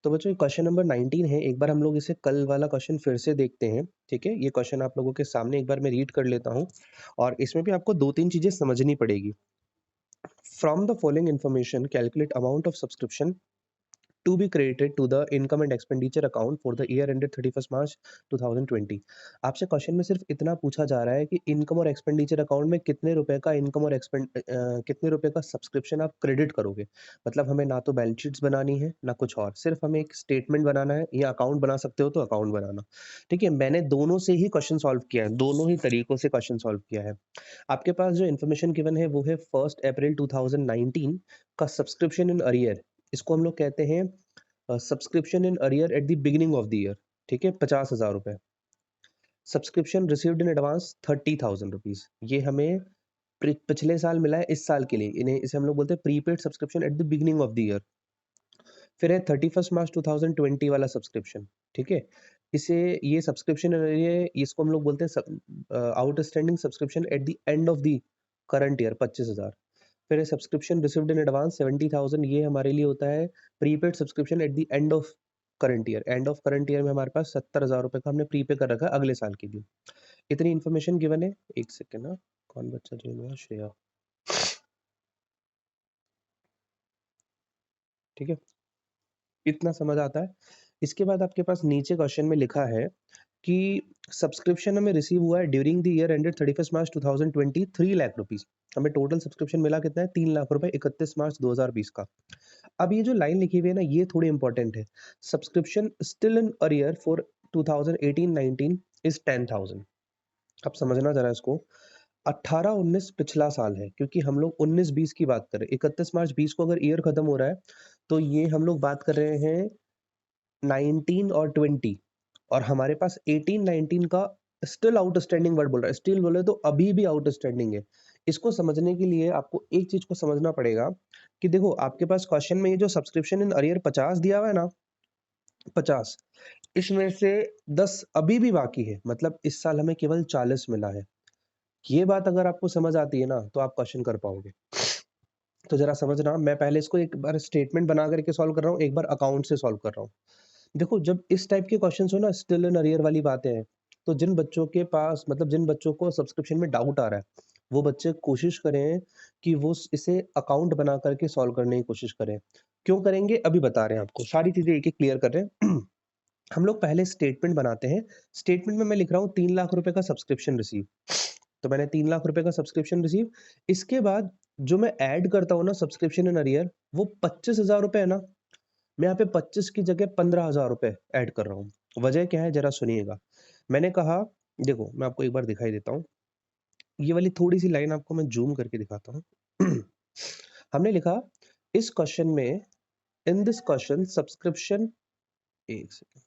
तो बच्चों ये क्वेश्चन नंबर 19 है। एक बार हम लोग इसे कल वाला क्वेश्चन फिर से देखते हैं, ठीक है? ये क्वेश्चन आप लोगों के सामने एक बार मैं रीड कर लेता हूँ और इसमें भी आपको 2-3 चीज़ें समझनी पड़ेगी। From the following information calculate amount of subscription to be credited to the income and expenditure account for the year ended 31st March 2020। आपसे क्वेश्चन में सिर्फ इतना पूछा जा रहा है कि इनकम और एक्सपेंडिचर अकाउंट में कितने रुपए का इनकम और कितने रुपए का सब्सक्रिप्शन आप क्रेडिट करोगे। मतलब हमें ना तो बैलेंस शीट्स बनानी है ना कुछ और, सिर्फ हमें एक स्टेटमेंट बनाना है या अकाउंट बना सकते हो तो अकाउंट बनाना। ठीक है, मैंने दोनों से ही क्वेश्चन सॉल्व किया है, दोनों ही तरीकों से क्वेश्चन सॉल्व किया है। आपके पास जो इन्फॉर्मेशन गिवन है वो है 1 अप्रैल 2019 का सब्सक्रिप्शन इन अरियर। इसको हम लोग कहते हैं subscription in arrear eight the beginning of the year. ठीक है, 50,000 रुपए। Subscription received in advance 30,000 rupees. ये हमें पिछले साल मिला है इस साल के लिए, इन्हें इसे हम लोग बोलते हैं prepaid subscription at the beginning of the year. फिर है 31 मार्च 2020 वाला सब्सक्रिप्शन। ठीक है, इसे ये सब्सक्रिप्शन ये इसको हम लोग बोलते हैं outstanding subscription at the end of the current year, 25,000। फिर सब्सक्रिप्शन रिसीव्ड इन एडवांस 70,000। ये हमारे लिए होता है prepaid subscription at the end of current year. And of current year में हमारे पास 70,000 रुपए का हमने प्रीपे कर रखा है अगले साल के लिए। इतनी इन्फॉर्मेशन गिवन है। एक सेकेंड ना, कौन बच्चा जो हुआ? श्रेया। ठीक है, इतना समझ आता है। इसके बाद आपके पास नीचे क्वेश्चन में लिखा है कि सब्सक्रिप्शन हमें रिसीव हुआ है during the year ended 31 March 2020 3 lakh rupees. हमें टोटल सब्सक्रिप्शन मिला कितना है? 3 लाख रुपए 31 मार्च 2020 का। अब ये जो लाइन लिखी हुई है ना, ये थोड़ी इंपॉर्टेंट है। Subscription still in arrear for 2018-19 is 10,000। अब समझना जरा इसको। 18-19 पिछला साल है, क्योंकि हम लोग 19-20 की बात कर रहे हैं। 31 मार्च 20 को अगर ईयर खत्म हो रहा है तो ये हम लोग बात कर रहे हैं 19 और 20। और हमारे पास 18-19 का स्टिल आउटस्टैंडिंग वर्ड बोल रहा है। स्टिल बोले तो अभी भी आउटस्टैंडिंग है। इसको समझने के लिए आपको एक चीज को समझना पड़ेगा कि देखो आपके पास क्वेश्चन में ये जो सब्सक्रिप्शन इन अरियर 50 दिया हुआ है ना, 50, इसमें से 10 अभी भी बाकी है। मतलब इस साल हमें केवल 40 मिला है। ये बात अगर आपको समझ आती है ना तो आप क्वेश्चन कर पाओगे। तो जरा समझना, मैं पहले इसको एक बार स्टेटमेंट बना करके सॉल्व कर रहा हूँ, एक बार अकाउंट से सॉल्व कर रहा हूँ। देखो जब इस टाइप के क्वेश्चंस हो ना, स्टिल इन अरियर वाली बातें हैं, तो जिन बच्चों के पास मतलब जिन बच्चों को सब्सक्रिप्शन में डाउट आ रहा है, वो बच्चे कोशिश करें कि वो इसे अकाउंट बना करके सॉल्व करने की कोशिश करें। क्यों करेंगे अभी बता रहे हैं आपको, सारी चीजें एक एक क्लियर कर रहे हैं। हम लोग पहले स्टेटमेंट बनाते हैं। स्टेटमेंट में मैं लिख रहा हूँ 3 लाख रुपए का सब्सक्रिप्शन रिसीव। तो मैंने 3 लाख रुपए का सब्सक्रिप्शन रिसीव। इसके बाद जो मैं ऐड करता हूँ ना सब्सक्रिप्शन इन अरियर, वो 25,000 रुपए है ना। मैं यहाँ पे 25 की जगह 15,000 रुपए ऐड कर रहा हूँ। वजह क्या है जरा सुनिएगा। मैंने कहा, देखो मैं आपको एक बार दिखाई देता हूँ। ये वाली थोड़ी सी लाइन आपको मैं जूम करके दिखाता हूँ। हमने लिखा इस क्वेश्चन में, इन दिस क्वेश्चन सब्सक्रिप्शन, एक सेकंड,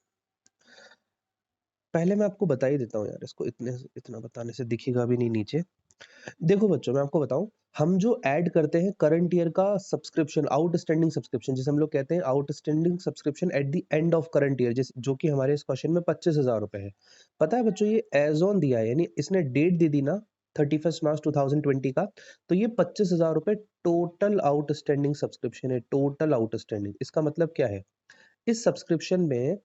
पहले मैं आपको बता ही देता हूँ यार, इसको इतना बताने से दिखेगा भी नहीं नीचे। देखो बच्चों मैं आपको बताऊं, हम जो ऐड करते हैं करंट ईयर का सब्सक्रिप्शन, आउटस्टैंडिंग सब्सक्रिप्शन जिसे हम लोग कहते हैं outstanding subscription at the end of current year, जो कि हमारे इस क्वेश्चन में 25,000 रुपए है। पता है बच्चों, ये एज ऑन दिया है, यानी इसने डेट दे दी ना 31 मार्च 2020 का, तो ये 25,000 रुपए टोटल आउटस्टैंडिंग सब्सक्रिप्शन है। टोटल आउटस्टैंडिंग इसका मतलब क्या है? इस सब्सक्रिप्शन में,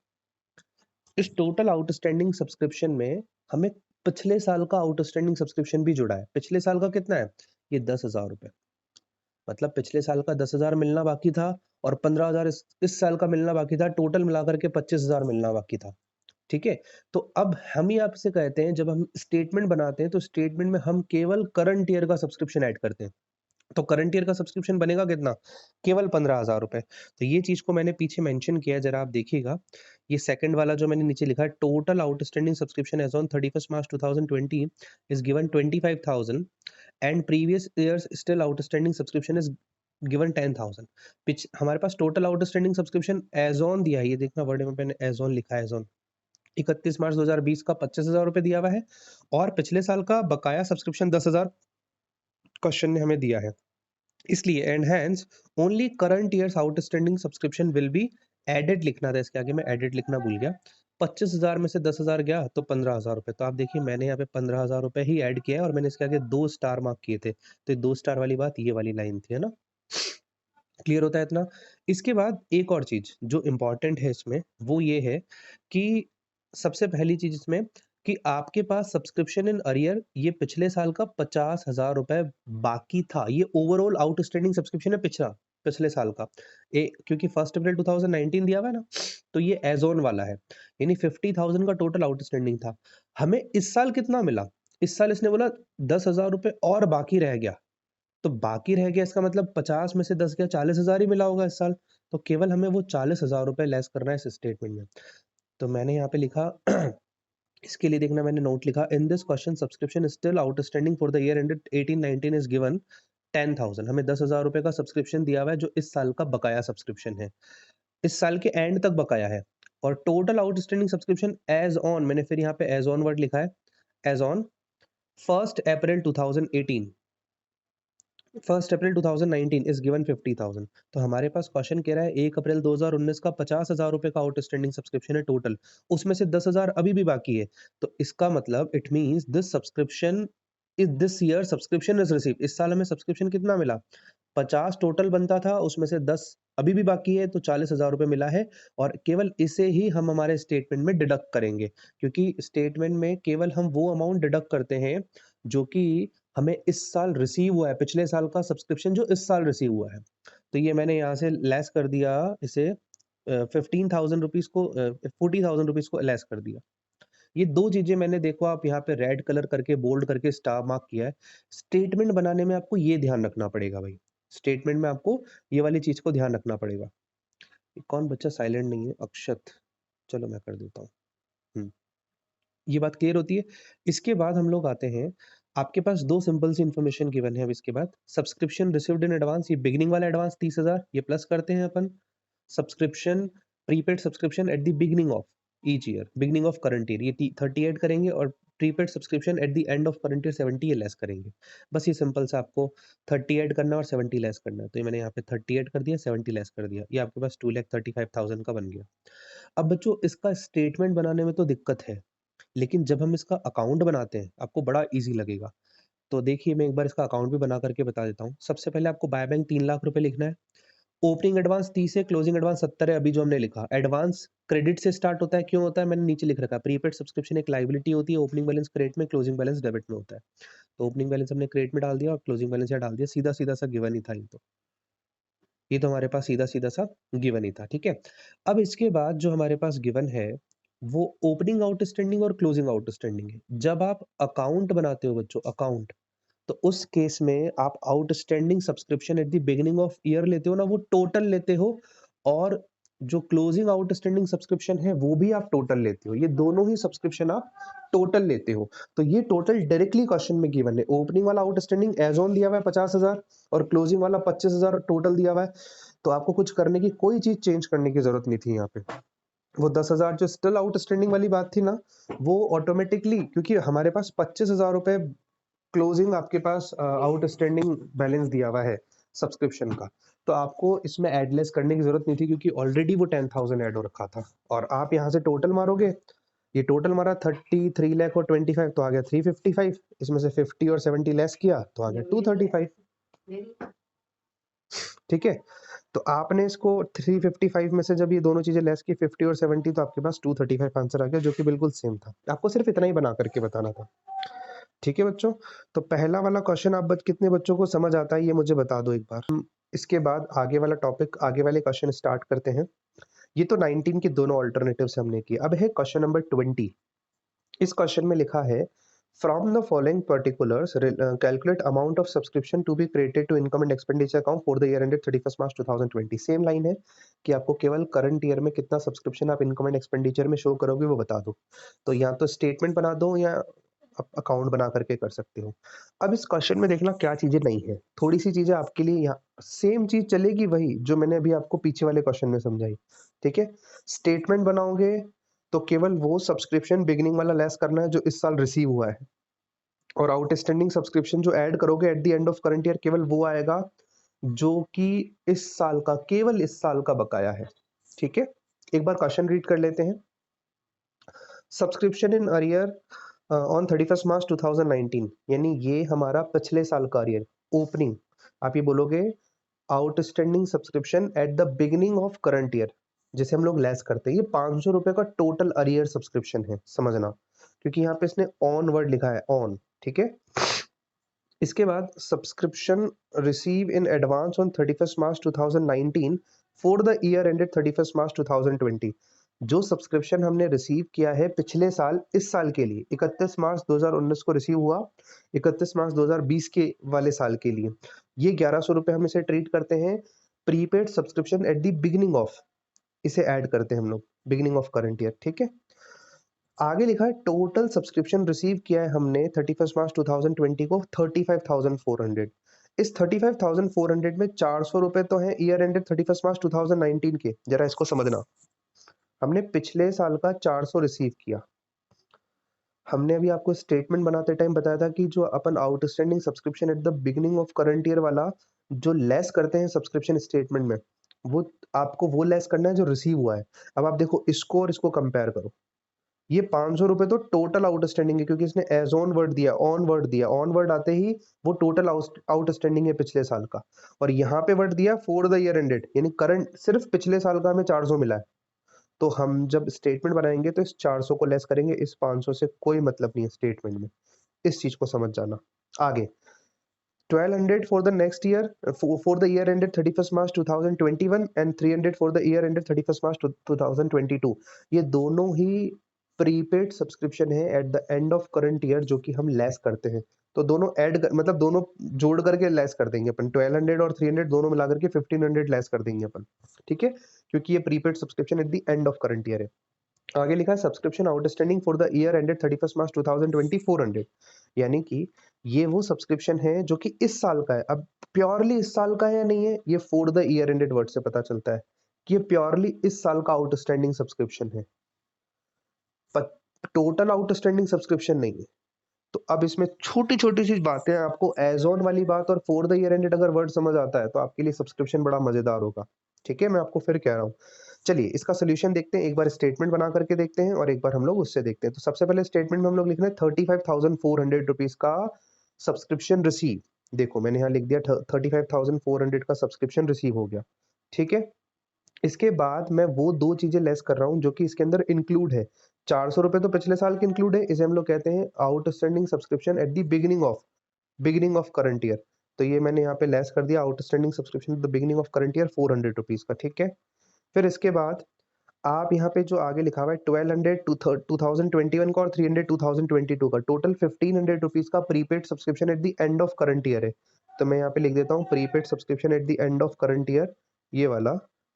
इस टोटल आउटस्टैंडिंग सब्सक्रिप्शन में हमें पिछले साल का आउटस्टैंडिंग सब्सक्रिप्शन भी जुड़ा है। पिछले साल का कितना है? ये 10,000 रुपए। मतलब पिछले साल का 10,000 मिलना बाकी था और 15,000 इस साल का मिलना बाकी था। टोटल मिलाकर के 25,000 मिलना बाकी था। ठीक है, तो अब हम ही आपसे कहते हैं जब हम स्टेटमेंट बनाते हैं तो स्टेटमेंट में हम केवल करंट ईयर का सब्सक्रिप्शन ऐड करते हैं। तो करंट ईयर का सब्सक्रिप्शन बनेगा कितना? केवल 15,000 रुपए। तो ये चीज को मैंने पीछे मेंशन किया है, जरा आप देखिएगा। ये सेकंड वाला जो मैंने नीचे लिखा है, total outstanding subscription as on 31 March 2020 is given 25,000 and previous years still outstanding subscription is given 10,000। पिछ हमारे पास total outstanding subscription as on दिया है, ये देखना वर्ड में मैंने एज ऑन लिखा है, एज ऑन 31 मार्च 2020 का 25,000 रुपए दिया हुआ है और पिछले साल का बकाया सब्सक्रिप्शन 10,000 क्वेश्चन ने हमें दिया है। इसलिए and hence only current year's outstanding subscription will be added लिखना था, इसके आगे मैं एडेड लिखना भूल गया। 25,000 में से 10,000 गया तो 15,000 रुपए। तो आप देखिए मैंने यहाँ पे 15,000 रुपए ही ऐड किया है और मैंने इसके आगे 2 स्टार मार्क किए थे। तो 2 स्टार वाली बात ये वाली लाइन थी, है ना। क्लियर होता है इतना? इसके बाद एक और चीज़ जो इम्पोर्टेंट है इसमें, वो ये है कि सबसे पहली चीज़ इसमें कि आपके पास सब्सक्रिप्शन इन अर्रियर ये पिछले साल का 50,000 रुपए बाकी था। ये ओवरऑल आउटस्टैंडिंग सब्सक्रिप्शन है पिछले साल का। क्योंकि 1 अप्रैल 2019 दिया हुआ है ना, तो ये ऐज़ ऑन वाला है। यानी 50,000 का टोटल आउटस्टैंडिंग था। हमें इस साल कितना मिला? इस साल इसने बोला 10,000 रुपए और बाकी रह गया। तो बाकी रह गया इसका मतलब 50 में से 10 गया 40,000 ही मिला होगा इस साल। तो केवल हमें वो 40,000 रुपए लेस करना है इस स्टेटमेंट में। तो मैंने यहाँ पे लिखा इसके लिए देखना मैंने नोट लिखा in this question subscription is still outstanding for the year ended 18-19 is given 10,000 हमें 10,000 रुपए का सब्सक्रिप्शन दिया हुआ है जो इस साल का बकाया सब्सक्रिप्शन है। इस साल के एंड तक बकाया है और total outstanding subscription as on मैंने फिर यहाँ पे एज ऑन वर्ड लिखा है as on 1 April 2018 1 April 2019 is given 50,000 तो हमारे पास क्वेश्चन कह रहा है 1 अप्रैल 2019 का 50,000 रुपए का आउटस्टैंडिंग सब्सक्रिप्शन है टोटल उसमें से 10,000 अभी भी बाकी है तो इसका मतलब it means this subscription is this year subscription is receive इस साल हमें सब्सक्रिप्शन कितना मिला 50 टोटल बनता था उसमें से 10 अभी भी बाकी है तो 40,000 रुपए मिला है और केवल इसे ही हम हमारे स्टेटमेंट में डिडक्ट करेंगे क्योंकि स्टेटमेंट में केवल हम वो अमाउंट डिडक्ट करते हैं जो कि हमें इस साल रिसीव हुआ है पिछले साल का सब्सक्रिप्शन जो इस साल रिसीव हुआ है तो ये मैंने यहाँ से लेस कर दिया इसे 15,000 रुपीज को 40,000 रुपीज को लेस कर दिया ये दो चीजें मैंने देखो आप यहाँ पे रेड कलर करके बोल्ड करके स्टार मार्क किया है स्टेटमेंट बनाने में आपको ये ध्यान रखना पड़ेगा भाई स्टेटमेंट में आपको ये वाली चीज को ध्यान रखना पड़ेगा कौन बच्चा साइलेंट नहीं है अक्षत चलो मैं कर देता हूँ हम्म, ये बात क्लियर होती है इसके बाद हम लोग आते हैं आपके पास दो सिंपल सी इन्फॉर्मेशन गिवन है अब इसके बाद सब्सक्रिप्शन रिसीव्ड इन एडवांस ये बिगिनिंग वाला एडवांस 30,000 ये प्लस करते हैं अपन subscription prepaid subscription at the beginning of each year beginning of current year ये 38 करेंगे और prepaid subscription at the end of current year 70 ये लेस करेंगे बस ये सिंपल सा आपको 38 करना है और 70 लेस करना है तो ये मैंने यहाँ पे 38 कर दिया 70 लेस कर दिया ये आपके पास 2,35,000 का बन गया अब बच्चों इसका स्टेटमेंट बनाने में तो दिक्कत है लेकिन जब हम इसका अकाउंट बनाते हैं आपको बड़ा ईजी लगेगा तो देखिए मैं एक बार इसका अकाउंट भी बना करके बता देता हूँ सबसे पहले आपको बाय बैंक 3 लाख रुपए लिखना है ओपनिंग एडवांस 30 है क्लोजिंग एडवांस 70 है अभी जो हमने लिखा एडवांस क्रेडिट से स्टार्ट होता है क्यों होता है मैंने नीचे लिख रखा है प्रीपेड सब्सक्रिप्शन एक लाइबिलिटी होती है ओपनिंग बैलेंस क्रेडिट में क्लोजिंग बैलेंस डेबिट में होता है तो ओपनिंग बैलेंस हमने क्रेडिट में डाल दिया और क्लोजिंग बैलेंस यहाँ डाल दिया सीधा सीधा सा गिवन ही था ये तो हमारे पास सीधा सीधा सा गिवन ही था ठीक है अब इसके बाद जो हमारे पास गिवन है वो ओपनिंग आउटस्टैंडिंग और क्लोजिंग आउटस्टैंडिंग है जब आप अकाउंट बनाते हो बच्चों अकाउंट तो उस केस में आप outstanding subscription at the beginning of year लेते हो ना वो टोटल लेते हो और जो क्लोजिंग आउटस्टैंडिंग सब्सक्रिप्शन है वो भी आप टोटल लेते हो ये दोनों ही सब्सक्रिप्शन आप टोटल लेते हो तो ये टोटल डायरेक्टली क्वेश्चन में गिवन है ओपनिंग वाला आउटस्टैंडिंग एज ऑन दिया हुआ है 50,000 और क्लोजिंग वाला 25,000 टोटल दिया हुआ है तो आपको कुछ करने की कोई चीज चेंज करने की जरूरत नहीं थी यहाँ पे वो 10,000 जो स्टिल आउटस्टैंडिंग वाली बात थी ना वो ऑटोमेटिकली क्योंकि हमारे पास 25,000 रुपए क्लोजिंग आपके पास आउटस्टैंडिंग बैलेंस दिया हुआ है सब्सक्रिप्शन का तो आपको इसमें एडलेस करने की जरूरत नहीं थी क्योंकि ऑलरेडी वो 10,000 ऐड हो रखा था और आप यहाँ से टोटल मारोगे ये टोटल मारा 33 लाख और 25 तो आ गया 355 इसमें से 50 और 70 लेस किया तो आ गया 235 ठीक है तो आपने इसको 355 में से जब ये दोनों चीजें लेस की 50 और 70 तो आपके पास 235 आंसर आ गया जो कि बिल्कुल सेम था आपको सिर्फ इतना ही बना करके बताना था ठीक है बच्चों तो पहला वाला क्वेश्चन आप कितने बच्चों को समझ आता है ये मुझे बता दो एक बार हम इसके बाद आगे वाला टॉपिक आगे वाले क्वेश्चन स्टार्ट करते हैं ये तो 19 के दोनों ऑल्टरनेटिव्स हमने किए अब है क्वेश्चन नंबर 20 इस क्वेश्चन में लिखा है from the following particulars calculate amount of subscription to be credited to income and expenditure account for the year ended 31 March 2020 same line है कि आपको केवल करंट ईयर में कितना सब्सक्रिप्शन आप इनकम एंड एक्सपेंडिचर में शो करोगे वो बता दो तो या तो स्टेटमेंट बना दो या अकाउंट बना करके कर सकते हो अब इस क्वेश्चन में देखना क्या चीजें नहीं है थोड़ी सी चीजें आपके लिए यहाँ सेम चीज चलेगी वही जो मैंने अभी आपको पीछे वाले क्वेश्चन में समझाई ठीक है स्टेटमेंट बनाओगे तो केवल वो सब्सक्रिप्शन बिगिनिंग वाला लेस करना है जो इस साल रिसीव हुआ है और आउटस्टैंडिंग सब्सक्रिप्शन जो ऐड करोगे eight the end of current year केवल वो आएगा जो कि इस साल का केवल इस साल का बकाया है ठीक है एक बार क्वेश्चन रीड कर लेते हैं subscription in arrear on 31 March 2019 यानी ये हमारा पिछले साल का अरियर ओपनिंग आप ये बोलोगे outstanding subscription at the beginning of current year, जैसे हम लोग लेस करते हैं, ये 500 रुपए का टोटल अरियर सब्सक्रिप्शन है, समझना, क्योंकि यहाँ पे इसने ऑन वर्ड लिखा है, ऑन, ठीक है। इसके बाद subscription receive in advance on 31 March 2019 for the year ended 31 March 2020। जो सब्सक्रिप्शन हमने रिसीव किया है पिछले साल, इस साल के लिए 31 मार्च 2019 को रिसीव हुआ, 31 मार्च 2020 के वाले साल के लिए, ये 1100 रुपए हम इसे ट्रीट करते हैं prepaid subscription at the beginning of, इसे ऐड करते हैं हम लोग बिगिनिंग ऑफ करंट ईयर, ठीक है। आगे लिखा है टोटल सब्सक्रिप्शन रिसीव किया है हमने 31 मार्च 2020 को 35,400। इस 35,400 में 400 रुपए तो हैं ईयर एंडेड 31 मार्च 2019 के, जरा इसको समझना। हमने पिछले साल का 400 रिसीव किया। हमने अभी आपको स्टेटमेंट बनाते टाइम बताया था कि जो अपन outstanding subscription at the beginning of current year वाला जो लेस करते हैं सब्सक्रिप्शन स्टेटमेंट में, वो आपको वो लेस करना है जो रिसीव हुआ है। अब आप देखो इसको और इसको कंपेयर करो, ये 500 रुपए तो टोटल आउटस्टैंडिंग है, क्योंकि इसने एज ऑन वर्ड दिया, ऑन वर्ड दिया, ऑन वर्ड आते ही वो टोटल आउटस्टैंडिंग है पिछले साल का, और यहाँ पे वर्ड दिया फॉर द ईयर एंडेड, यानी करंट सिर्फ पिछले साल का हमें 400 मिला है। तो हम जब स्टेटमेंट बनाएंगे तो इस 400 को लेस करेंगे, इस 500 से कोई मतलब नहीं है स्टेटमेंट में, इस चीज को समझ जाना। आगे 1200 for the next year, for the year ended 31st March 2021 and 300 for the year ended 31st March 2022। ये दोनों ही प्रीपेड सब्सक्रिप्शन है eight the end of current year, जो कि हम लेस करते हैं। तो दोनों मतलब दोनों जोड़ करके लेस कर देंगे अपन, 1200 और 300 दोनों मिला करके 1500 लेस कर देंगे अपन, ठीक है, क्योंकि ये prepaid subscription at the end of current year है। आगे लिखा है subscription outstanding for the year ended 31 March 2020 400, यानी कि ये वो सब्सक्रिप्शन है जो कि इस साल का है। अब प्योरली इस साल का है या नहीं है, ये for the year ended word से पता चलता है कि ये प्योरली इस साल का आउटस्टैंडिंग सब्सक्रिप्शन है, टोटल आउटस्टैंडिंग सब्सक्रिप्शन नहीं है। तो अब इसमें छोटी छोटी सी बातें, आपको एज ऑन वाली बात और फॉर द ईयर एंडेड अगर वर्ड समझ आता है तो आपके लिए सब्सक्रिप्शन बड़ा मजेदार होगा, ठीक है, मैं आपको फिर कह रहा हूँ। चलिए इसका सोल्यूशन देखते हैं, एक बार स्टेटमेंट बना करके देखते हैं और एक बार हम लोग उससे देखते हैं। तो सबसे पहले स्टेटमेंट में हम लोग लिख रहे हैं 35,400 रुपीज का सब्सक्रिप्शन रिसीव। देखो मैंने यहाँ लिख दिया 35,400 का सब्सक्रिप्शन रिसीव हो गया, ठीक है। इसके बाद मैं वो दो चीजें लेस कर रहा हूँ जो कि इसके अंदर इंक्लूड है। 400 रुपए तो पिछले साल के इंक्लूड है, इसे हम लोग कहते हैं outstanding subscription at the beginning of current year. तो ये मैंने यहाँ पे लेस कर दिया outstanding subscription at the beginning of current year 400 rupees का, ठीक है। फिर इसके बाद आप यहाँ पे जो आगे लिखा हुआ है 1200 2021 का और 300 2022 का, टोटल 1500 रुपीज का prepaid subscription at the end of current year है। तो मैं यहाँ पे लिख देता हूँ prepaid subscription at the end of current year, ये वाला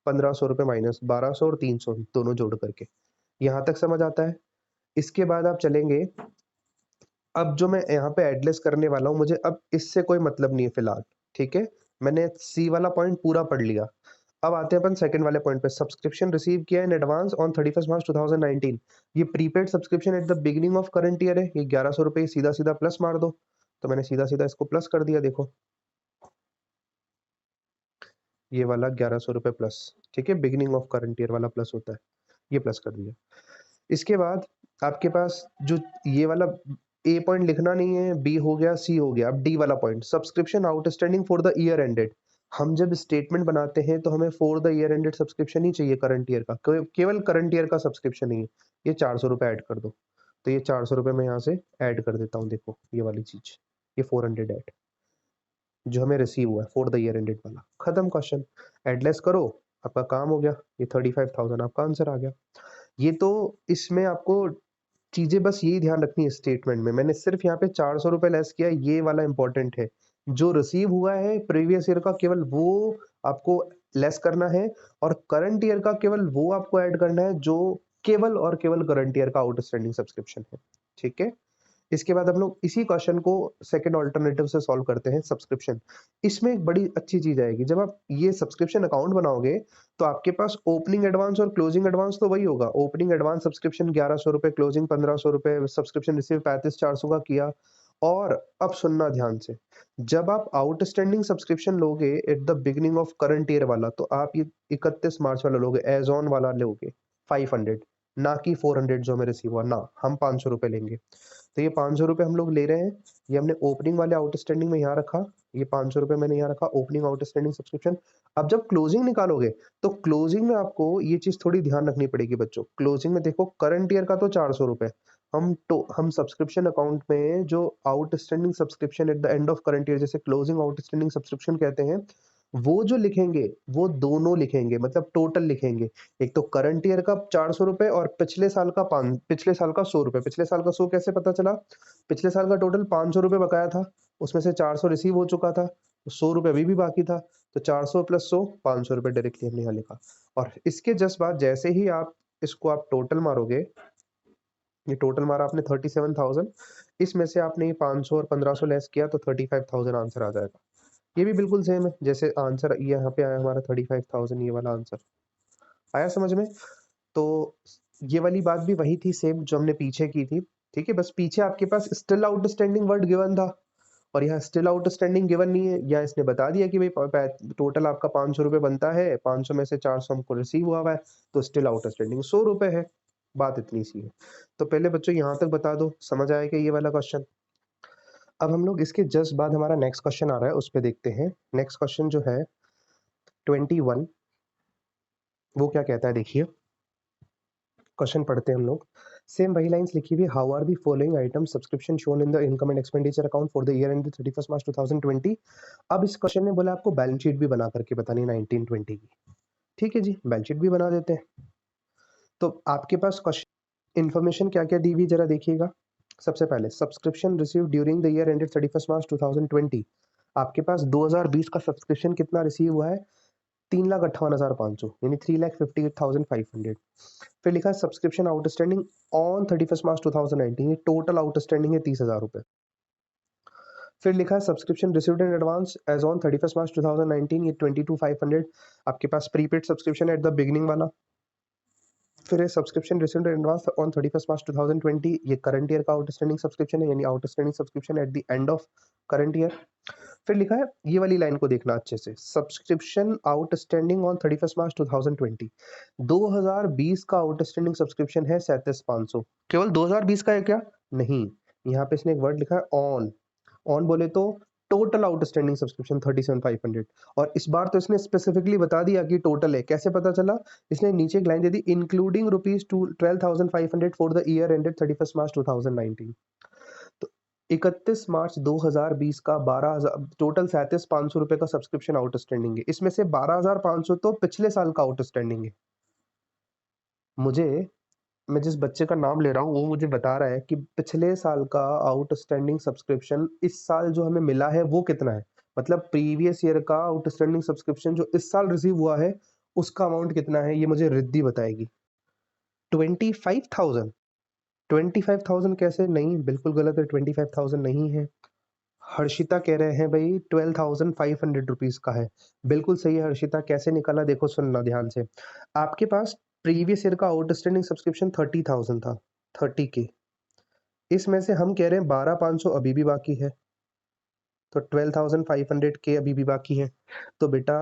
1500 रुपए माइनस 1200 और 300 दोनों जोड़ करके, यहाँ तक समझ आता है। इसके बाद आप चलेंगे, अब जो मैं यहाँ पे एडलेस करने वाला हूँ, मुझे अब इससे कोई मतलब नहीं है फिलहाल, ठीक है। मैंने सी वाला पॉइंट पूरा पढ़ लिया। अब आते हैं अपन सेकंड वाले पॉइंट पे, सब्सक्रिप्शन रिसीव किया इन एडवांस ऑन 31 मार्च 2019। ये prepaid subscription at the beginning of current year है, ये 1100 रुपए सीधा सीधा प्लस मार दो। तो मैंने सीधा सीधा इसको प्लस कर दिया, देखो ये वाला 1100 रुपए प्लस, ठीक है, बिगिनिंग ऑफ करंट ईयर वाला प्लस होता है, ये प्लस कर दिया। इसके बाद आपके पास जो ये वाला ए पॉइंट लिखना नहीं है, बी हो गया, सी हो गया। अब डी वाला point subscription outstanding for the year ended. हम जब स्टेटमेंट बनाते हैं तो हमें for the year ended subscription ही चाहिए, करंट ईयर का, केवल करंट ईयर का सब्सक्रिप्शन नहीं है। ये 400 रुपए ऐड कर दो, तो ये 400 रुपए मैं यहाँ से ऐड कर देता हूँ, देखो ये वाली चीज, ये 400 ऐड जो हमें रिसीव हुआ है फॉर द ईयर एंडेड वाला, खत्म क्वेश्चन। एडलेस करो, आपका काम हो गया, ये 35,000 आपका आंसर आ गया। ये तो इसमें आपको चीजें बस यही ध्यान रखनी है स्टेटमेंट में, मैंने सिर्फ यहाँ पे 400 रुपए लेस किया, ये वाला इंपॉर्टेंट है। जो रिसीव हुआ है प्रीवियस ईयर का केवल वो आपको लेस करना है, और करंट ईयर का केवल वो आपको ऐड करना है जो केवल और केवल करंट ईयर का आउटस्टैंडिंग सब्सक्रिप्शन है, ठीक है। इसके बाद हम लोग इसी क्वेश्चन को सेकंड ऑल्टरनेटिव से सॉल्व करते हैं, सब्सक्रिप्शन। इसमें एक बड़ी अच्छी चीज आएगी, जब आप ये सब्सक्रिप्शन अकाउंट बनाओगे तो आपके पास ओपनिंग एडवांस और क्लोजिंग एडवांस तो वही होगा। ओपनिंग एडवांस सब्सक्रिप्शन 1100 रुपए, क्लोजिंग 1500 रुपए, सब्सक्रिप्शन रिसीव 35,400 का किया। और अब सुनना ध्यान से, जब आप आउटस्टैंडिंग सब्सक्रिप्शन लोगे eight the beginning of current year वाला, तो आप ये 31 मार्च वाला लोगे, एज ऑन वाला लोगे 500, ना कि 400 जो हमें रिसीव हुआ, ना हम 500 रुपए लेंगे। तो ये 500 रुपये हम लोग ले रहे हैं, ये हमने ओपनिंग वाले आउटस्टैंडिंग में यहाँ रखा, ये 500 रुपये मैंने यहाँ रखा ओपनिंग आउटस्टैंडिंग सब्सक्रिप्शन। अब जब क्लोजिंग निकालोगे तो क्लोजिंग में आपको ये चीज़ थोड़ी ध्यान रखनी पड़ेगी बच्चों। क्लोजिंग में देखो करंट ईयर का तो 400 रुपये, हम सब्सक्रिप्शन अकाउंट में जो outstanding subscription at the end of current year, जैसे क्लोजिंग आउटस्टैंडिंग सब्सक्रिप्शन कहते हैं, वो जो लिखेंगे वो दोनों लिखेंगे, मतलब टोटल लिखेंगे। एक तो करंट ईयर का 400 रुपये और पिछले साल का 100 रुपये। पिछले साल का 100 कैसे पता चला? पिछले साल का टोटल 500 रुपये बकाया था, उसमें से 400 रिसीव हो चुका था, तो 100 रुपये अभी भी बाकी था, तो 400 प्लस 100 500 रुपये डायरेक्टली हमने यहाँ लिखा। और इसके जस्ट बाद जैसे ही आप इसको आप टोटल मारोगे, ये टोटल मारा आपने 37,000, इसमें से आपने ये 500 और 1500 लेस किया तो 35,000 आंसर आ जाएगा। ये भी बिल्कुल सेम है, जैसे आंसर ये यहाँ पे आया हमारा 35,000, ये वाला आंसर आया समझ में? तो ये वाली बात भी वही थी सेम जो हमने पीछे की थी, ठीक है? बस पीछे आपके पास स्टिल आउटस्टैंडिंग वर्ड गिवन था और यहाँ स्टिल आउटस्टैंडिंग गिवन नहीं है, या इसने बता दिया कि भाई टोटल आपका 500 रुपये बनता है, 500 में से 400 हमको रिसीव हुआ है, तो स्टिल आउटस्टैंडिंग 100 रुपये है। बात इतनी सी है। तो पहले बच्चों यहाँ तक बता दो, समझ आएगा ये वाला क्वेश्चन। अब हम लोग इसके जस्ट बाद हमारा नेक्स्ट क्वेश्चन आ रहा है, उस पे देखते हैं। नेक्स्ट क्वेश्चन जो है 21, वो क्या कहता है देखिए। क्वेश्चन पढ़ते हैं हम लोग। सेम वही लाइंस लिखी हुई, how are the following item subscription shown in the income and expenditure account for the year ended 31 March 2020। अब इस क्वेश्चन में बोला आपको बैलेंस शीट भी बना करके बतानी है 1920 की। ठीक है जी, बैलेंस शीट भी बना देते हैं। तो आपके पास क्वेश्चन इन्फॉर्मेशन क्या क्या दी हुई जरा देखिएगा। सबसे पहले subscription receive during the year ended 31 March 2020। आपके पास 2020 का सब्सक्रिप्शन कितना रिसीव हुआ है? 3,58,500, यानी 3,58,500। फिर लिखा है सब्सक्रिप्शन आउटस्टैंडिंग ऑन 31 मार्च 2019, ये टोटल आउटस्टैंडिंग है 30,000 रुपये। फिर लिखा है subscription received in advance as on 31 March 2019, ये 22,500। आपके पास prepaid subscription at the beginning वाला। फिर है subscription received in advance on 31 March 2020, ये करंट ईयर का आउटस्टैंडिंग सब्सक्रिप्शन है, यानी outstanding subscription at the end of current year. फिर लिखा है, ये वाली लाइन को देखना अच्छे से, सब्सक्रिप्शन आउटस्टैंडिंग ऑन 31 मार्च 2020। 2020 का आउटस्टैंडिंग सब्सक्रिप्शन है 37,500। केवल 2020 का है क्या? नहीं, यहाँ पे इसने एक वर्ड लिखा है ऑन। ऑन बोले तो टोटल आउटस्टैंडिंग सब्सक्रिप्शन 37,500, और इस बार तो इसने स्पेसिफिकली बता दिया कि टोटल है। कैसे पता चला? इसने नीचे एक line they the, including rupees 12,500 for the year ended 31 March 2019। तो 31 मार्च 2020 का 12,000 टोटल 37,500 रुपए का सब्सक्रिप्शन आउटस्टैंडिंग है। इसमें से 12,500 तो पिछले साल का आउटस्टैंडिंग है। मैं जिस बच्चे का नाम ले रहा हूँ वो मुझे बता रहा है कि पिछले साल का आउटस्टैंडिंग सब्सक्रिप्शन इस साल जो हमें मिला है वो कितना है। मतलब प्रीवियस ईयर का आउटस्टैंडिंग सब्सक्रिप्शन जो इस साल रिसीव हुआ है उसका अमाउंट कितना है, ये मुझे रिद्धि बताएगी। 25,000। 25,000 कैसे? नहीं, बिल्कुल गलत है, 25,000 नहीं है। हर्षिता कह रहे हैं भाई 12,500 रुपीज का है। बिल्कुल सही है हर्षिता। कैसे निकाला देखो, सुनना ध्यान से। आपके पास प्रीवियस ईयर का आउटस्टैंडिंग सब्सक्रिप्शन 30,000 था, 30 के। इसमें से हम कह रहे हैं 12,500 अभी भी बाकी है, तो 12,500 के अभी भी बाकी है। तो बेटा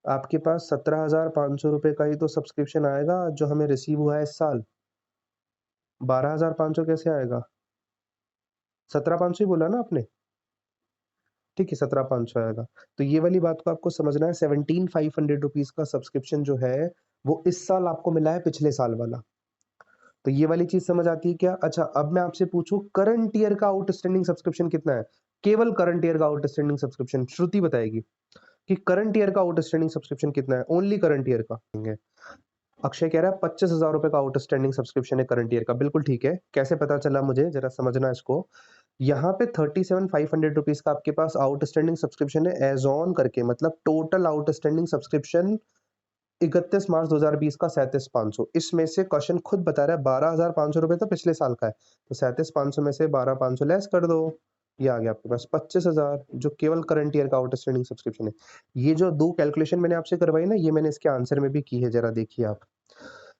आपके पास 17,500 रुपए का ही तो सब्सक्रिप्शन आएगा जो हमें रिसीव हुआ है इस साल। 12,500 कैसे आएगा? 17,500 ही बोला ना आपने? ठीक है, 17,500 आएगा। तो ये वाली बात को आपको समझना है। 17,500 रुपीज का सब्सक्रिप्शन जो है वो इस साल आपको मिला है, पिछले साल वाला। तो ये वाली चीज समझ आती है क्या? अच्छा, अब मैं आपसे पूछूं करंट ईयर का आउटस्टैंडिंग सब्सक्रिप्शन कितना है? केवल करंट ईयर का आउटस्टैंडिंग सब्सक्रिप्शन श्रुति बताएगी कि करंट ईयर का आउटस्टैंडिंग सब्सक्रिप्शन कितना है, ओनली करंट ईयर का। अक्षय कह रहा है 25,000 रुपए का आउटस्टैंडिंग सब्सक्रिप्शन है करंट ईयर का। बिल्कुल ठीक है। कैसे पता चला मुझे जरा समझना इसको। यहाँ पे 37,500 रुपीज का आपके पास आउटस्टैंडिंग सब्सक्रिप्शन है एज ऑन करके, मतलब टोटल आउटस्टैंडिंग सब्सक्रिप्शन 31 मार्च 2020 का 37,500। इसमें से क्वेश्चन खुद बता रहा है 12,500 रुपए तो पिछले साल का है, तो 37,500 में से 12,500 लेस कर दो, ये आ गया आपके पास 25,000, जो केवल करंट ईयर का आउटस्टैंडिंग सब्सक्रिप्शन है। ये जो दो कैलकुलेशन मैंने आपसे करवाई ना, ये मैंने इसके आंसर में भी की है, जरा देखिए आप।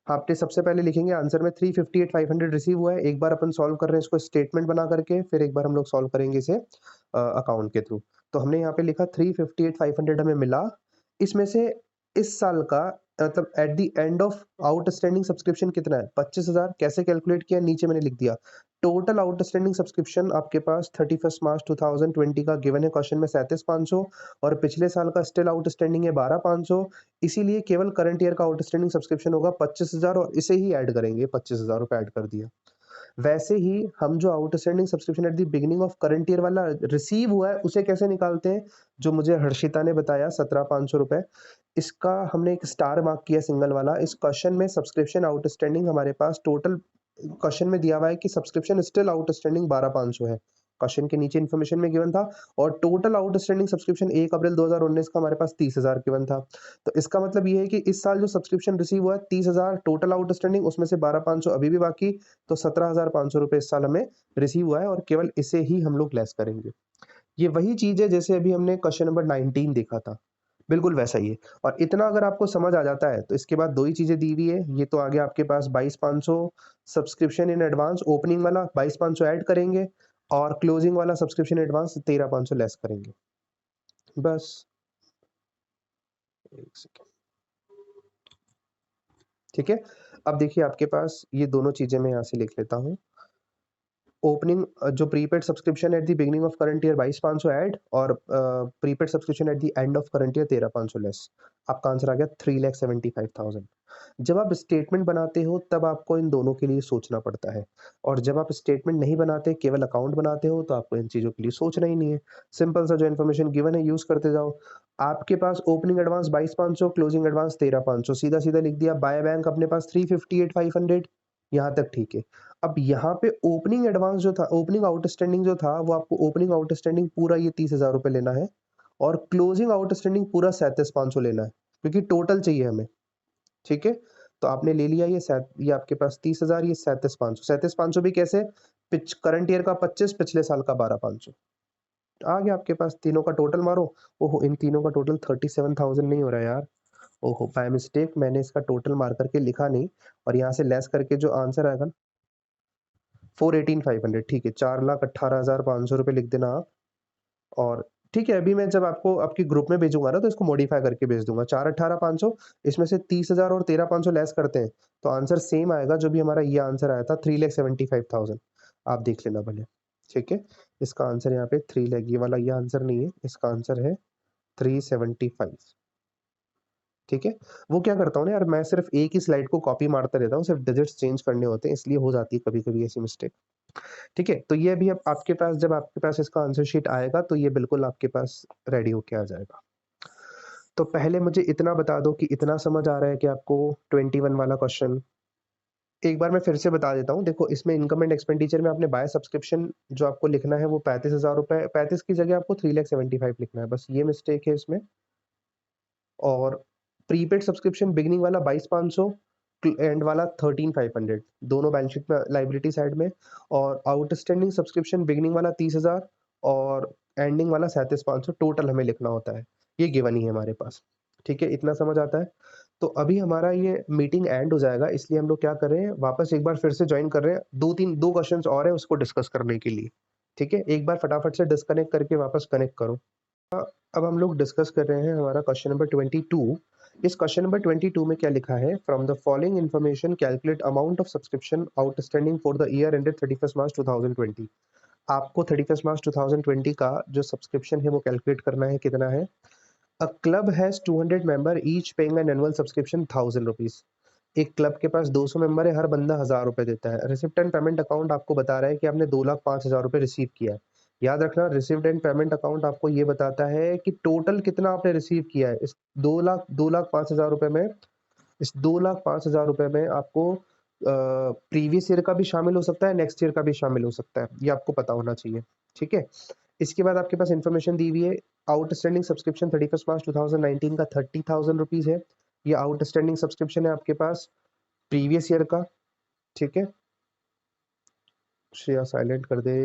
आपने सबसे पहले लिखेंगे आंसर में 358,500 रिसीव हुआ है। एक बार अपन सॉल्व कर रहे हैं इसको स्टेटमेंट बना करके, फिर एक बार हम लोग सॉल्व करेंगे इसे अकाउंट के थ्रू। तो हमने यहाँ पे लिखा 358,500 हमें मिला, इसमें से इस साल का मतलब eight the end of outstanding subscription कितना है? 25,000। कैसे कैलकुलेट किया? नीचे मैंने लिख दिया। टोटल आउटस्टैंडिंग सब्सक्रिप्शन आपके पास 31 मार्च 2020 का गिवन है क्वेश्चन में 37,500 और पिछले साल का स्टिल आउटस्टैंडिंग है 12,500। इसीलिए केवल करंट ईयर का आउटस्टैंडिंग सब्सक्रिप्शन होगा 25,000 और इसे ही ऐड करेंगे, 25,000 रुपए ऐड कर दिया। वैसे ही हम जो outstanding subscription at the beginning of current year वाला रिसीव हुआ है, उसे कैसे निकालते हैं? जो मुझे हर्षिता ने बताया 17,500 रुपए। इसका हमने एक स्टार मार्क किया सिंगल वाला। इस क्वेश्चन में सब्सक्रिप्शन आउटस्टैंडिंग हमारे पास टोटल क्वेश्चन में दिया हुआ है कि सब्सक्रिप्शन स्टिल आउटस्टैंडिंग 12,500 है। क्वेश्चन के नीचे इन्फॉर्मेशन में गिवन था और टोटल आउटस्टैंडिंग सब्सक्रिप्शन 1 अप्रैल 2019 का हमारे पास 30,000 गिवन था। तो इसका मतलब ये है कि इस साल जो सब्सक्रिप्शन रिसीव हुआ है 30,000 टोटल आउटस्टैंडिंग, उसमें से 12,500 अभी भी बाकी, तो 17,500 रुपए इस साल हमें रिसीव हुआ है और केवल इसे ही हम लोग लेस करेंगे। ये वही चीज़ है जैसे अभी हमने क्वेश्चन नंबर 19 देखा था, बिल्कुल वैसा ही है। और इतना अगर आपको समझ आ जाता है तो इसके बाद 2 ही चीज़ें दी हुई है। ये तो आ गया आपके पास 22,500 सब्सक्रिप्शन इन एडवांस ओपनिंग वाला 22,500 ऐड करेंगे और क्लोजिंग वाला सब्सक्रिप्शन एडवांस 13,500 लेस करेंगे। बस 1 सेकंड। ठीक है? अब देखिए आपके पास ये दोनों चीज़ें मैं यहाँ से लिख लेता हूँ। ओपनिंग जो prepaid subscription at the beginning of current year 22,500 add और prepaid subscription at the end of current year 13,500 less. आपका आंसर आ गया 3,75,000। जब आप स्टेटमेंट बनाते हो तब आपको इन दोनों के लिए सोचना पड़ता है और जब आप स्टेटमेंट नहीं बनाते केवल अकाउंट बनाते हो तो आपको इन चीज़ों के लिए सोचना ही नहीं है। सिंपल सा जो इन्फॉर्मेशन गिवन है यूज़ करते जाओ। आपके पास ओपनिंग एडवांस 22,500 क्लोजिंग एडवांस 13,500 सीधा-सीधा लिख दिया। बाय बैंक अपने पास 358,500 यहाँ तक ठीक है। अब यहाँ पे ओपनिंग एडवांस जो था, ओपनिंग आउटस्टैंडिंग जो था, वो आपको ओपनिंग आउटस्टैंडिंग पूरा ये 30,000 रुपए लेना है और क्लोजिंग आउटस्टैंडिंग पूरा 37,500 लेना है, क्योंकि टोटल चाहिए हमें, ठीक है? तो आपने ले लिया ये आपके पास 30,000 ये 37,500 37,500 भी कैसे? करंट ईयर का 25 पिछले साल का 12,500 आ गया आपके पास। तीनों का टोटल मारो। ओहो! इन तीनों का टोटल 37,000 नहीं हो रहा है यार। ओहो! बाय मिस्टेक मैंने इसका टोटल मार करके लिखा नहीं और यहाँ से लेस करके जो आंसर आएगा 418,500 ठीक है, 4,18,500 रुपए लिख देना आप। और ठीक है, अभी मैं जब आपको आपके ग्रुप में भेजूँगा ना तो इसको मॉडिफ़ाई करके भेज दूँगा। 418,500 इसमें से 30,000 और 13,500 लेस करते हैं, तो आंसर सेम आएगा जो भी हमारा ये आंसर आया था 3,75,000। आप देख लेना भले, ठीक है? इसका आंसर यहाँ पे 3 लाख ये वाला ये आंसर नहीं है, इसका आंसर है 375 ठीक है? वो क्या करता हूँ ना यार मैं सिर्फ़ एक ही स्लाइड को कॉपी मारता रहता हूँ, सिर्फ़ डिजिट्स चेंज करने होते हैं इसलिए हो जाती है कभी-कभी ऐसी मिस्टेक। ठीक है? तो ये अभी अब आपके पास जब आपके पास इसका आंसर शीट आएगा तो ये बिल्कुल आपके पास रेडी होके आ जाएगा। तो पहले मुझे इतना बता दो कि इतना समझ आ रहा है कि आपको 21 वाला क्वेश्चन एक बार मैं फिर से बता देता हूँ। देखो इसमें इनकम एंड एक्सपेंडिचर में आपने बाय सब्सक्रिप्शन जो आपको लिखना है वो 35,000 रुपए 35 की जगह आपको 3,75,000 लिखना है। बस ये मिस्टेक है इसमें। और प्रीपेड सब्सक्रिप्शन बिगिनिंग वाला 22,500 एंड वाला 13,500 दोनों बैलेंस शीट में लायबिलिटी साइड में और आउटस्टैंडिंग सब्सक्रिप्शन बिगिनिंग वाला 30,000 और एंडिंग वाला 37,500 टोटल हमें लिखना होता है। ये गिवन ही है हमारे पास। ठीक है, इतना समझ आता है? तो अभी हमारा ये मीटिंग एंड हो जाएगा इसलिए हम लोग क्या कर रहे हैं वापस एक बार फिर से जॉइन कर रहे हैं। 2 क्वेश्चंस और हैं उसको डिस्कस करने के लिए। ठीक है? एक बार फटाफट से डिस्कनेक्ट करके वापस कनेक्ट करो। अब हम लोग डिस्कस कर रहे हैं हमारा क्वेश्चन नंबर 22। इस क्वेश्चन नंबर 22 में क्या लिखा है? From the following information calculate amount of subscription outstanding for the year ended 31 March 2020। आपको 31 मार्च 2020 का जो सब्सक्रिप्शन है वो कैलकुलेट करना है कितना है? A club has 200 member each paying an annual subscription 1000 rupees. एक क्लब के पास 200 मेंबर है, हर बंदा 1000 रुपए देता है। रिसिप्ट एंड पेमेंट अकाउंट आपको बता रहा है कि आपने 2,05,000 रुपए रिसीव किया है। याद रखना रिसिप्ट एंड पेमेंट अकाउंट आपको ये बताता है कि टोटल कितना आपने रिसीव किया है। इस 2,05,000 रुपए में इस 2,05,000 रुपए में आपको प्रीवियस ईयर का भी शामिल हो सकता है, नेक्स्ट ईयर का भी शामिल हो सकता है। ये आपको पता होना चाहिए, ठीक है? इसके बाद आपके पास इन्फॉर्मेशन दी हुई है आउटस्टैंडिंग सब्सक्रिप्शन 31 मार्च 2019 का 30,000 रुपीज़ है। ये आउटस्टैंडिंग सब्सक्रिप्शन है आपके पास प्रीवियस ईयर का, ठीक है? श्रेया साइलेंट कर दे,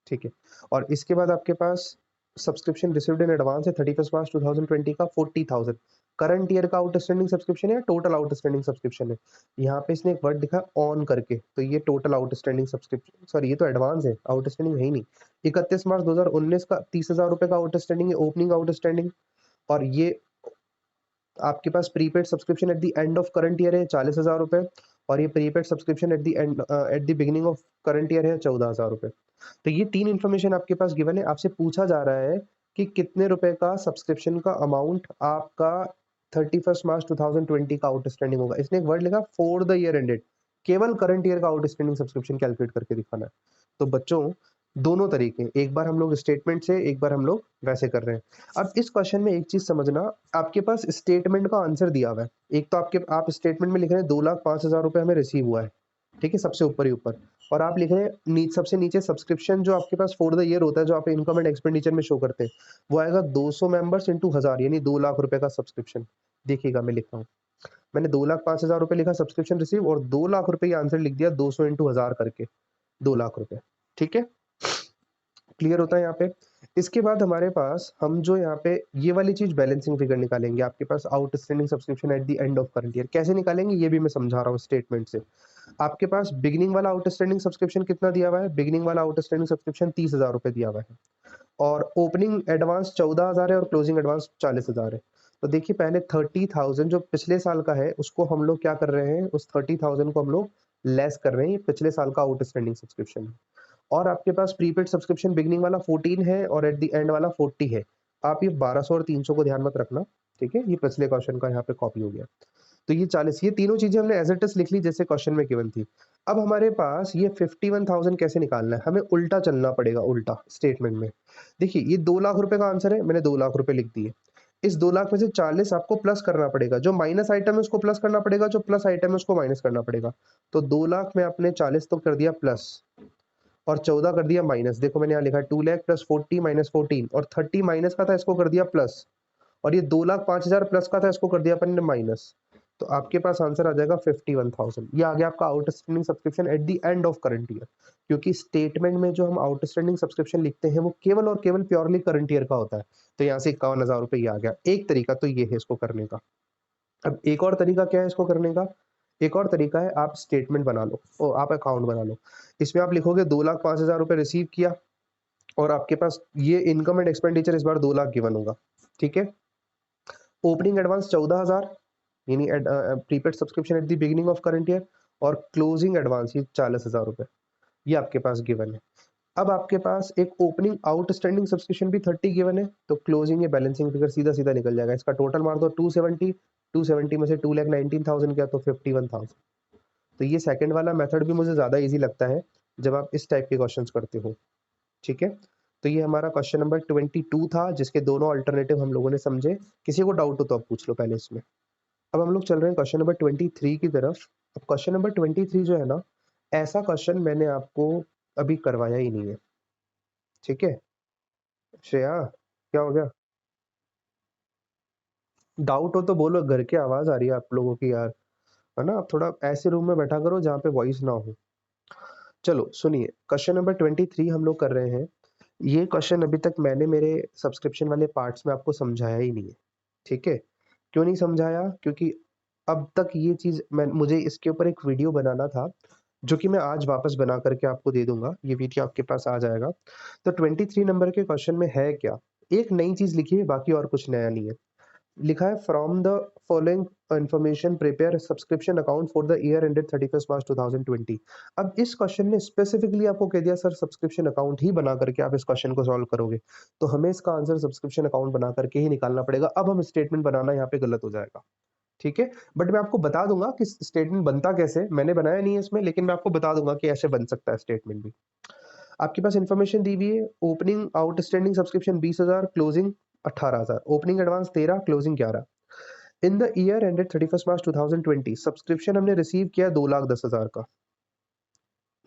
ठीक है। और इसके बाद आपके पास सब्सक्रिप्शन रिसीव्ड इन एडवांस है 31 मार्च 2020 का 40,000 करंट ईयर का आउटस्टैंडिंग सब्सक्रिप्शन है या टोटल आउटस्टैंडिंग सब्सक्रिप्शन है? यहाँ पे इसने एक वर्ड लिखा ऑन करके, तो ये टोटल आउटस्टैंडिंग सब्सक्रिप्शन सॉरी ये तो एडवांस है, आउटस्टैंडिंग है ही नहीं। 31 मार्च 2019 का 30,000 रुपए का आउटस्टैंडिंग है, ओपनिंग आउटस्टैंडिंग और ये आपके पास prepaid subscription at the end of current year है 40,000 रुपए, और ये prepaid subscription at the beginning of current year है 14,000 रुपए। तो ये 3 इन्फॉर्मेशन आपके पास गिवन है। आपसे पूछा जा रहा है कि कितने रुपए का सब्सक्रिप्शन का अमाउंट आपका 31 मार्च 2020 का आउटस्टैंडिंग होगा। इसने एक वर्ड लिखा फॉर द ईयर एंडेड, केवल करंट ईयर का आउटस्टैंडिंग सब्सक्रिप्शन कैलकुलेट करके दिखाना है। तो बच्चों दोनों तरीके, एक बार हम लोग स्टेटमेंट से, एक बार हम लोग वैसे कर रहे हैं। अब इस क्वेश्चन में एक चीज समझना, आपके पास स्टेटमेंट का आंसर दिया हुआ है। एक तो आप स्टेटमेंट में लिख रहे हैं 2,05,000 रुपए हमें रिसीव हुआ है, ठीक है, सबसे ऊपर ही ऊपर। और आप लिख रहे हैं सबसे नीचे सब्सक्रिप्शन जो आपके पास फॉर द ईयर होता है, जो आप इनकम एंड एक्सपेंडिचर में शो करते हैं, वो आएगा 200 मेंबर्स इंटू 1000, यानी 2 लाख रुपए का सब्सक्रिप्शन। देखिएगा मैं लिखता हूँ, मैंने 2,05,000 रुपए लिखा सब्सक्रिप्शन रिसीव, और 2 लाख रुपए का आंसर लिख दिया 200 इंटू 1000 करके, 2 लाख रुपए। ठीक है, क्लियर होता है यहाँ पे। इसके बाद हमारे पास हम जो यहाँ पे ये वाली चीज बैलेंसिंग फिगर निकालेंगे, आपके पास outstanding subscription at the end of current year कैसे निकालेंगे ये भी मैं समझा रहा हूँ स्टेटमेंट से। आपके पास बिगिनिंग वाला आउटस्टैंडिंग सब्सक्रिप्शन कितना दिया हुआ है, बिगिनिंग वाला आउटस्टैंडिंग सब्सक्रिप्शन 30,000 रुपए दिया हुआ है, और ओपनिंग एडवांस 14,000 है और क्लोजिंग एडवांस 40,000 है। तो देखिए पहले 30,000 जो पिछले साल का है उसको हम लोग क्या कर रहे हैं, उस 30,000 को हम लोग लेस कर रहे हैं, पिछले साल का आउटस्टैंडिंग सब्सक्रिप्शन। और आपके पास प्रीपेड सब्सक्रिप्शन बिगिनिंग वाला 14 है और एट द एंड वाला 40 है। आप ये 1200 और 300 को ध्यान मत रखना, ठीक है, ये पिछले क्वेश्चन का यहाँ पे कॉपी हो गया। तो ये 40, ये तीनों चीजें हमने एज इट इज लिख ली जैसे क्वेश्चन में गिवन थी। अब हमारे पास ये 51,000 कैसे निकालना है, हमें उल्टा चलना पड़ेगा, उल्टा स्टेटमेंट में। देखिए ये 2 लाख रुपए का आंसर है, मैंने 2 लाख रुपए लिख दिए। इस 2 लाख में से 40 आपको प्लस करना पड़ेगा, जो माइनस आइटम है उसको प्लस करना पड़ेगा, जो प्लस आइटम है उसको माइनस करना पड़ेगा। तो 2 लाख में आपने 40 तो कर दिया प्लस, और 14 कर दिया माइनस। देखो मैंने यहाँ लिखा है 2 लाख प्लस 40 माइनस 14, और 30 माइनस का था इसको कर दिया प्लस, और ये 2,05,000 प्लस का था इसको कर दिया अपन ने माइनस। तो आपके पास आंसर आ जाएगा 51,000। ये आ गया आपका outstanding subscription at the end of current year, क्योंकि स्टेटमेंट में जो हम आउटस्टैंडिंग सब्सक्रिप्शन लिखते हैं वो केवल और केवल प्योरली करंट ईयर का होता है। तो यहाँ से 51,000 रुपए ये आ गया। एक तरीका तो ये है इसको करने का। अब एक और तरीका क्या है इसको करने का, एक और तरीका है आप स्टेटमेंट बना लो, आप अकाउंट बना लो। इसमें आप लिखोगे 2,05,000 रुपए रिसीव किया, और आपके पास ये इनकम एंड एक्सपेंडिचर इस बार 2 लाख गिवन होगा, ठीक है। ओपनिंग एडवांस 14,000, यानी prepaid subscription at the beginning of current year, और क्लोजिंग एडवांस ये 40,000 रुपए, ये आपके पास गिवन है। अब आपके पास एक ओपनिंग आउटस्टैंडिंग सब्सक्रिप्शन भी 30 गिवन है, तो क्लोजिंग या बैलेंसिंग फिगर सीधा सीधा निकल जाएगा। इसका टोटल मार दो 270 में से 2,19,000 गया तो 51,000। तो ये सेकंड वाला मेथड भी मुझे ज़्यादा इजी लगता है जब आप इस टाइप के क्वेश्चंस करते हो, ठीक है। तो ये हमारा क्वेश्चन नंबर 22 था, जिसके दोनों अल्टरनेटिव हम लोगों ने समझे। किसी को डाउट हो तो आप पूछ लो पहले इसमें। अब हम लोग चल रहे हैं क्वेश्चन नंबर 23 की तरफ। अब क्वेश्चन नंबर 23 जो है ना, ऐसा क्वेश्चन मैंने आपको अभी करवाया ही नहीं है, ठीक है। श्रेया क्या हो गया, डाउट हो तो बोलो, घर की आवाज आ रही है आप लोगों की यार, है ना। आप थोड़ा ऐसे रूम में बैठा करो जहाँ पे वॉइस ना हो। चलो सुनिए, क्वेश्चन नंबर 23 हम लोग कर रहे हैं। ये क्वेश्चन अभी तक मैंने मेरे सब्सक्रिप्शन वाले पार्ट्स में आपको समझाया ही नहीं है, ठीक है। क्यों नहीं समझाया, क्योंकि अब तक ये चीज़ मुझे इसके ऊपर एक वीडियो बनाना था, जो कि मैं आज वापस बना करके आपको दे दूँगा। ये वीडियो आपके पास आ जाएगा। तो 23 नंबर के क्वेश्चन में है क्या? एक नई चीज़ लिखी है, बाकी और कुछ नया नहीं है। लिखा है from the following information prepare subscription account for the year ended 31 March 2020। अब इस क्वेश्चन ने स्पेसिफिकली आपको कह दिया सर सब्सक्रिप्शन अकाउंट ही बना करके आप इस क्वेश्चन को सॉल्व करोगे, तो हमें इसका आंसर सब्सक्रिप्शन अकाउंट बना करके ही निकालना पड़ेगा। अब हम स्टेटमेंट बनाना यहाँ पे गलत हो जाएगा, ठीक है। बट मैं आपको बता दूंगा कि स्टेटमेंट बनता कैसे, मैंने बनाया नहीं है इसमें, लेकिन मैं आपको बता दूंगा कि ऐसे बन सकता है स्टेटमेंट भी। आपके पास इन्फॉर्मेशन दी हुई है, opening outstanding subscription 20,000, closing 18,000, opening advance 13, closing 11। In the year ended 31 March 2020 subscription हमने रिसीव किया 2,10,000 का।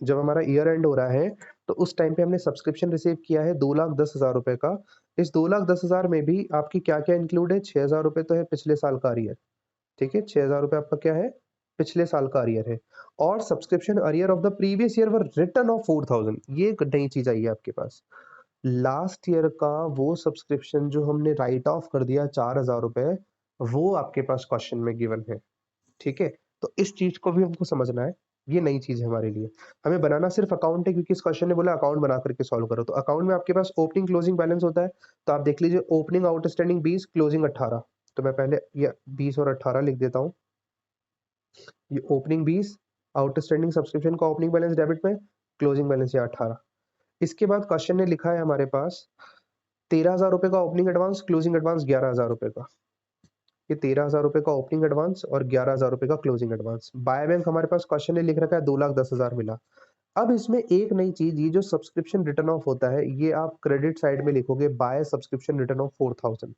जब हमारा ईयर एंड हो रहा है तो उस टाइम पे हमने सब्सक्रिप्शन रिसीव किया है 2,10,000 रुपए का। इस 2,10,000 में भी आपकी क्या क्या इंक्लूड है, 6,000 रुपए तो है पिछले साल का अरियर, ठीक है। 6,000 रुपए आपका क्या है, पिछले साल का अरियर है। और subscription arrear of the previous year were return of 4,000, ये एक नई चीज आई है आपके पास। लास्ट ईयर का वो सब्सक्रिप्शन जो हमने राइट ऑफ कर दिया 4,000 रुपए, वो आपके पास क्वेश्चन में गिवन है, ठीक है। तो इस चीज को भी हमको समझना है, ये नई चीज है हमारे लिए। हमें बनाना सिर्फ अकाउंट है, क्योंकि इस क्वेश्चन ने बोला अकाउंट बना करके सॉल्व करो। तो अकाउंट में आपके पास ओपनिंग क्लोजिंग बैलेंस होता है, तो आप देख लीजिए ओपनिंग आउटस्टैंडिंग 20, क्लोजिंग 18। तो मैं पहले ये 20 और 18 लिख देता हूँ। ये ओपनिंग 20, आउटस्टैंडिंग सब्सक्रिप्शन का ओपनिंग बैलेंस डेबिट में, क्लोजिंग बैलेंस ये 18। इसके बाद क्वेश्चन ने लिखा है हमारे पास 13,000 रुपए का ओपनिंग एडवांस, क्लोजिंग एडवांस 11,000 रुपए का। ये 13,000 रुपए का ओपनिंग एडवांस और 11,000 रुपए का क्लोजिंग एडवांस। बाय बैंक हमारे पास क्वेश्चन ने लिख रखा है 2,10,000 मिला। अब इसमें एक नई चीज, ये जो सब्सक्रिप्शन रिटर्न ऑफ होता है, ये आप क्रेडिट साइड में लिखोगे बाय सब्सक्रिप्शन रिटर्न ऑफ 4,000।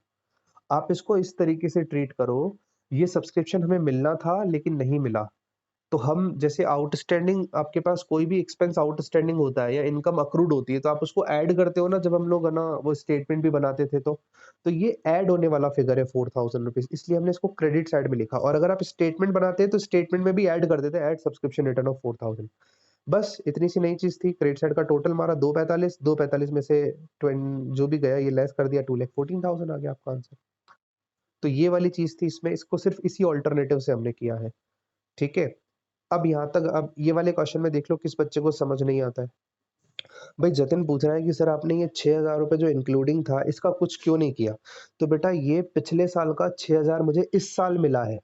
आप इसको इस तरीके से ट्रीट करो, ये सब्सक्रिप्शन हमें मिलना था लेकिन नहीं मिला, तो हम जैसे आउटस्टैंडिंग, आपके पास कोई भी एक्सपेंस आउटस्टैंडिंग होता है या इनकम अक्रूड होती है, तो आप उसको ऐड करते हो ना, जब हम लोग है ना वो स्टेटमेंट भी बनाते थे, तो ये ऐड होने वाला फिगर है 4,000 रुपीज, इसलिए हमने इसको क्रेडिट साइड में लिखा। और अगर आप स्टेटमेंट बनाते हैं तो स्टेटमेंट में भी ऐड कर देते, ऐड सब्सक्रिप्शन रिटर्न ऑफ 4,000। बस इतनी सी नई चीज थी। क्रेडिट साइड का टोटल मारा 245 में से जो भी गया ये लेस कर दिया, 2,14,000 आ गया आपका आंसर। तो ये वाली चीज थी इसमें, इसको सिर्फ इसी ऑल्टरनेटिव से हमने किया है। ठीक है, अब यहाँ तक, अब ये वाले क्वेश्चन में देख लो किस बच्चे को समझ नहीं आता है। भाई जतिन पूछ रहा है कि सर आपने ये 6,000 रुपए जो इंक्लूडिंग था, इसका कुछ क्यों नहीं किया? तो बेटा ये पिछले साल का 6,000 मुझे इस साल मिला है।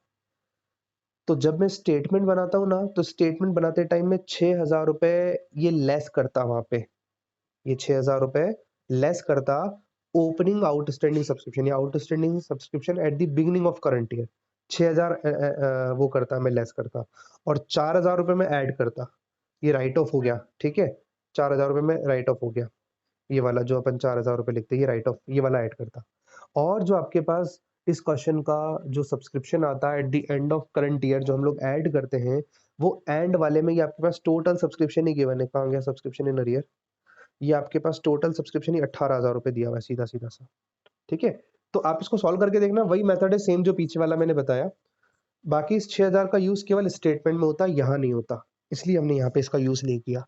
तो जब मैं स्टेटमेंट बनाता हूँ ना, तो स्टेटमेंट बनाते टाइम में 6,000 रुपए ये लेस करता वहां पे, ये 6,000 रुपए लेस करता ओपनिंग आउटस्टैंडिंग सब्सक्रिप्शन या outstanding subscription at the beginning of current year. 6,000 वो करता, मैं लेस करता, और 4,000 रुपए में ऐड करता। ये राइट ऑफ हो गया, ठीक है, 4,000 रुपए में राइट ऑफ हो गया। ये वाला जो अपन 4,000 रुपए लिखते हैं, ये राइट ऑफ, ये वाला ऐड करता। और जो आपके पास इस क्वेश्चन का जो सब्सक्रिप्शन आता है eight the end of current year, जो हम लोग ऐड करते हैं, वो एंड वाले में ये आपके पास टोटल सब्सक्रिप्शन ही गिवन है। कहाँ गया सब्सक्रिप्शन इन अरियर? ये आपके पास टोटल सब्सक्रिप्शन ही 18,000 रुपए दिया हुआ है, सीधा सीधा सा। ठीक है, तो आप इसको सॉल्व करके देखना, वही मेथड है सेम जो पीछे वाला मैंने बताया। बाकी इस 6,000 का यूज केवल स्टेटमेंट में होता है, यहाँ नहीं होता, इसलिए हमने यहाँ पे इसका यूज नहीं किया।